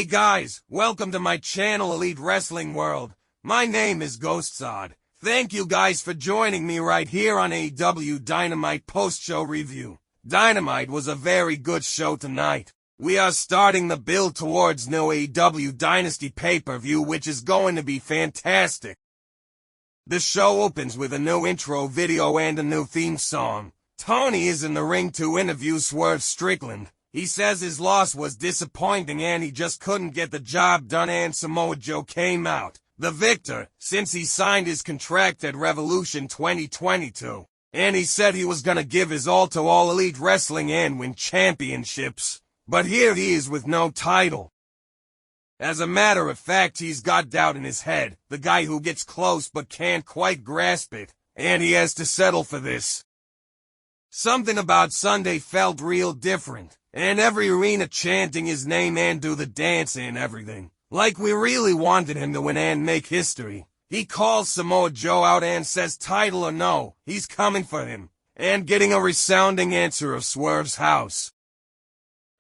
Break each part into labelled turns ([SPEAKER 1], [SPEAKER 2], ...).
[SPEAKER 1] Hey guys, welcome to my channel Elite Wrestling World. My name is GhostSaad. Thank you guys for joining me right here on AEW Dynamite post-show review. Dynamite was a very good show tonight. We are starting the build towards new AEW Dynasty pay-per-view, which is going to be fantastic. The show opens with a new intro video and a new theme song. Tony is in the ring to interview Swerve Strickland. He says his loss was disappointing and he just couldn't get the job done, and Samoa Joe came out the victor since he signed his contract at Revolution 2022. And he said he was gonna give his all to All Elite Wrestling and win championships. But here he is with no title. As a matter of fact, he's got doubt in his head, the guy who gets close but can't quite grasp it, and he has to settle for this. Something about Sunday felt real different, and every arena chanting his name and do the dance and everything. Like we really wanted him to win and make history. He calls Samoa Joe out and says title or no, he's coming for him, and getting a resounding answer of Swerve's house.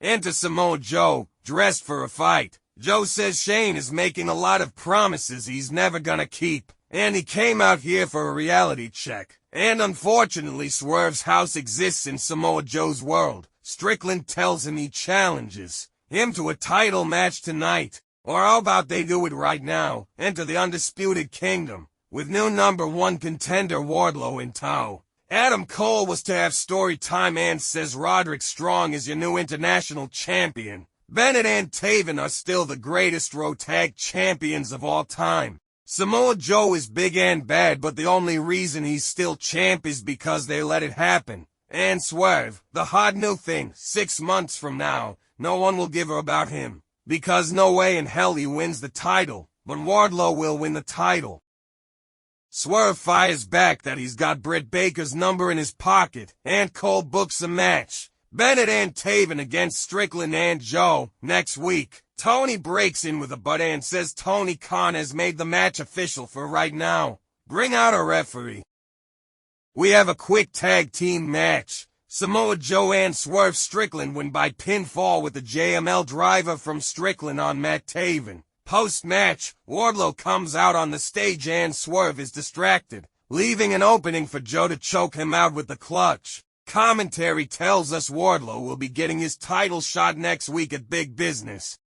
[SPEAKER 1] Enter Samoa Joe, dressed for a fight. Joe says Shane is making a lot of promises he's never gonna keep, and he came out here for a reality check. And unfortunately, Swerve's house exists in Samoa Joe's world. Strickland tells him he challenges him to a title match tonight. Or how about they do it right now? Enter the Undisputed Kingdom, with new #1 contender Wardlow in tow. Adam Cole was to have story time and says Roderick Strong is your new international champion. Bennett and Taven are still the greatest Raw Tag Champions of all time. Samoa Joe is big and bad, but the only reason he's still champ is because they let it happen. And Swerve, the hot new thing, 6 months from now, no one will give a about him. Because no way in hell he wins the title, but Wardlow will win the title. Swerve fires back that he's got Britt Baker's number in his pocket, and Cole books a match. Bennett and Taven against Strickland and Joe, next week. Tony breaks in with a butt and says Tony Khan has made the match official for right now. Bring out a referee. We have a quick tag team match. Samoa Joe and Swerve Strickland win by pinfall with the JML driver from Strickland on Matt Taven. Post-match, Wardlow comes out on the stage and Swerve is distracted, leaving an opening for Joe to choke him out with the clutch. Commentary tells us Wardlow will be getting his title shot next week at Big Business.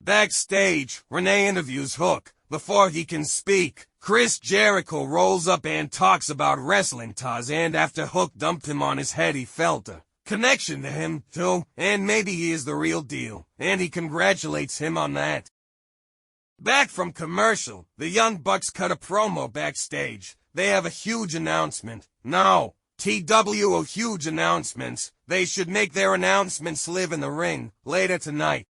[SPEAKER 1] Backstage, Renee interviews Hook. Before he can speak, Chris Jericho rolls up and talks about wrestling ties, and after Hook dumped him on his head he felt a connection to him too, and maybe he is the real deal, and he congratulates him on that. Back from commercial, the Young Bucks cut a promo backstage. They have a huge announcement. No, TWO huge announcements. They should make their announcements live in the ring, later tonight.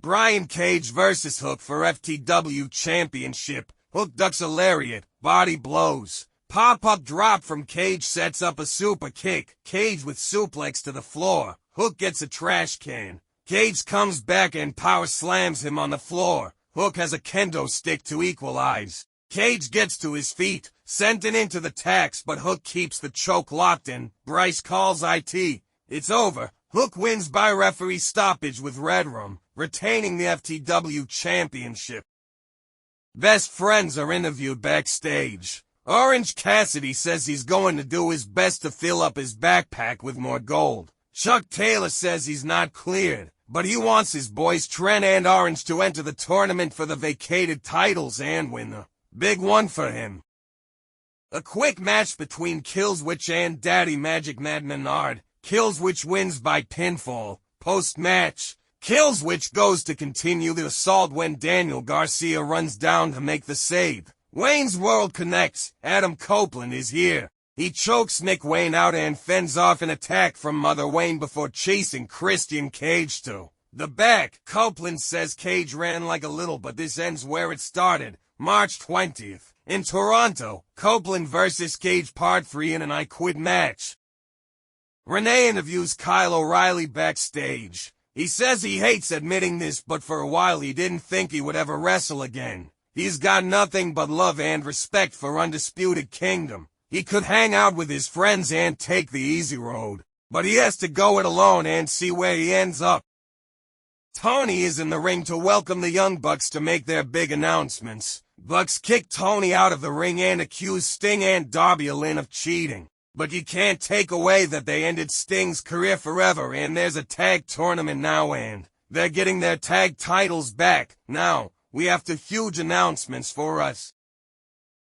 [SPEAKER 1] Brian Cage versus Hook for FTW Championship. Hook ducks a lariat, body blows. Pop-up drop from Cage sets up a super kick. Cage with suplex to the floor. Hook gets a trash can. Cage comes back and power slams him on the floor. Hook has a kendo stick to equalize. Cage gets to his feet, sent into the tax, but Hook keeps the choke locked in. Bryce calls IT. It's over. Hook wins by referee stoppage with Redrum, retaining the FTW Championship. Best friends are interviewed backstage. Orange Cassidy says he's going to do his best to fill up his backpack with more gold. Chuck Taylor says he's not cleared, but he wants his boys Trent and Orange to enter the tournament for the vacated titles and win the big one for him. A quick match between Killswitch and Daddy Magic Mad Menard. Killswitch wins by pinfall. Post-match, Killswitch goes to continue the assault when Daniel Garcia runs down to make the save. Wayne's World connects. Adam Copeland is here. He chokes Nick Wayne out and fends off an attack from Mother Wayne before chasing Christian Cage to the back. Copeland says Cage ran like a little, but this ends where it started. March 20th. In Toronto, Copeland versus Cage Part 3 in an I Quit match. Renee interviews Kyle O'Reilly backstage. He says he hates admitting this, but for a while he didn't think he would ever wrestle again. He's got nothing but love and respect for Undisputed Kingdom. He could hang out with his friends and take the easy road, but he has to go it alone and see where he ends up. Tony is in the ring to welcome the Young Bucks to make their big announcements. Bucks kick Tony out of the ring and accuse Sting and Darby Allin of cheating. But you can't take away that they ended Sting's career forever, and there's a tag tournament now and they're getting their tag titles back. Now, we have two huge announcements for us.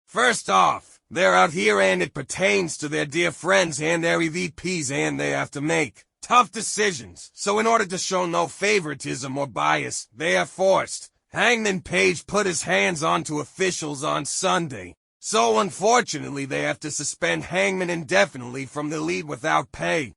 [SPEAKER 1] First off, they're out here and it pertains to their dear friends and their EVPs, and they have to make tough decisions. So in order to show no favoritism or bias, they are forced. Hangman Page put his hands onto officials on Sunday. So unfortunately they have to suspend Hangman indefinitely from the lead without pay.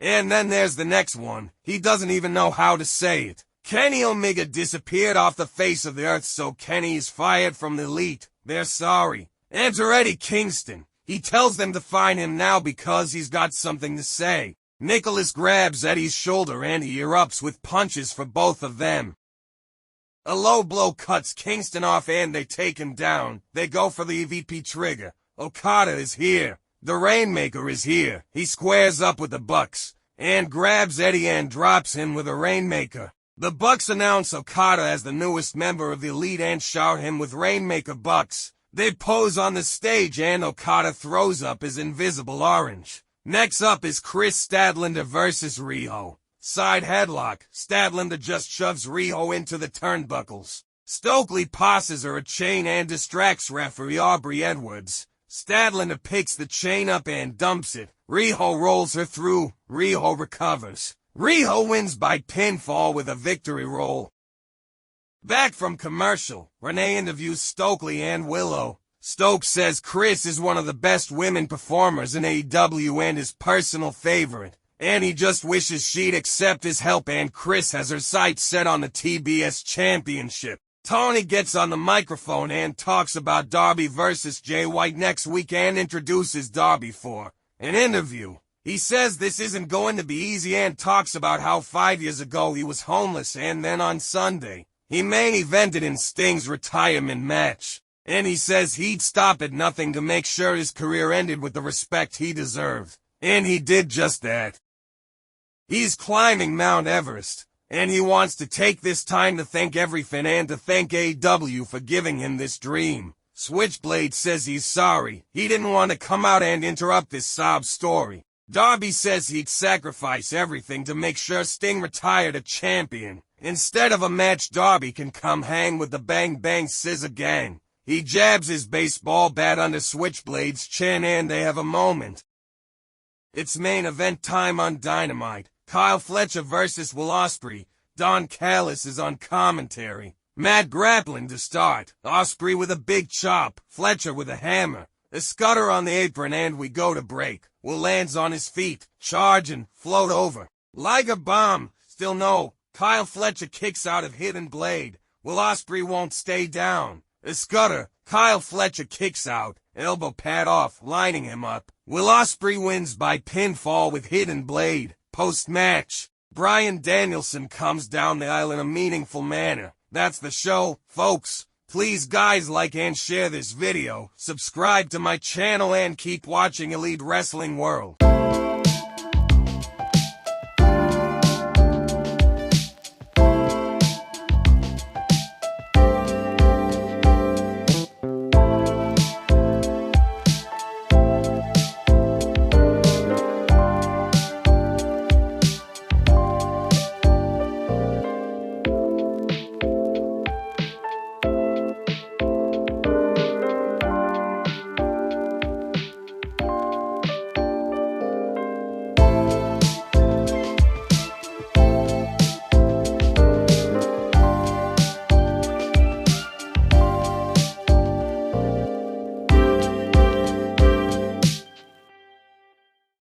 [SPEAKER 1] And then there's the next one. He doesn't even know how to say it. Kenny Omega disappeared off the face of the earth, so Kenny is fired from the elite. They're sorry. Enter Eddie Kingston. He tells them to find him now because he's got something to say. Nicholas grabs Eddie's shoulder and he erupts with punches for both of them. A low blow cuts Kingston off and they take him down. They go for the EVP trigger. Okada is here. The Rainmaker is here. He squares up with the Bucks and grabs Eddie and drops him with a Rainmaker. The Bucks announce Okada as the newest member of the Elite and shout him with Rainmaker Bucks. They pose on the stage and Okada throws up his invisible orange. Next up is Kris Statlander versus Riho. Side headlock. Statlander just shoves Riho into the turnbuckles. Stokely passes her a chain and distracts referee Aubrey Edwards. Statlander picks the chain up and dumps it. Riho rolls her through. Riho recovers. Riho wins by pinfall with a victory roll. Back from commercial, Renee interviews Stokely and Willow. Stokes says Kris is one of the best women performers in AEW and his personal favorite, and he just wishes she'd accept his help, and Kris has her sights set on the TBS championship. Tony gets on the microphone and talks about Darby versus Jay White next week and introduces Darby for an interview. He says this isn't going to be easy and talks about how 5 years ago he was homeless, and then on Sunday, he main evented in Sting's retirement match. And he says he'd stop at nothing to make sure his career ended with the respect he deserved. And he did just that. He's climbing Mount Everest, and he wants to take this time to thank every fan and to thank AEW for giving him this dream. Switchblade says he's sorry. He didn't want to come out and interrupt this sob story. Darby says he'd sacrifice everything to make sure Sting retired a champion. Instead of a match, Darby can come hang with the Bang Bang Scissor Gang. He jabs his baseball bat under Switchblade's chin and they have a moment. It's main event time on Dynamite. Kyle Fletcher versus Will Ospreay. Don Callis is on commentary. Matt grappling to start. Ospreay with a big chop. Fletcher with a hammer. A scudder on the apron and we go to break. Will lands on his feet. Charge and float over. Like a bomb. Still no. Kyle Fletcher kicks out of Hidden Blade. Will Ospreay won't stay down. A scudder. Kyle Fletcher kicks out. Elbow pad off, lining him up. Will Ospreay wins by pinfall with Hidden Blade. Post-match, Bryan Danielson comes down the aisle in a meaningful manner. That's the show, folks. Please guys, like and share this video, subscribe to my channel and keep watching Elite Wrestling World.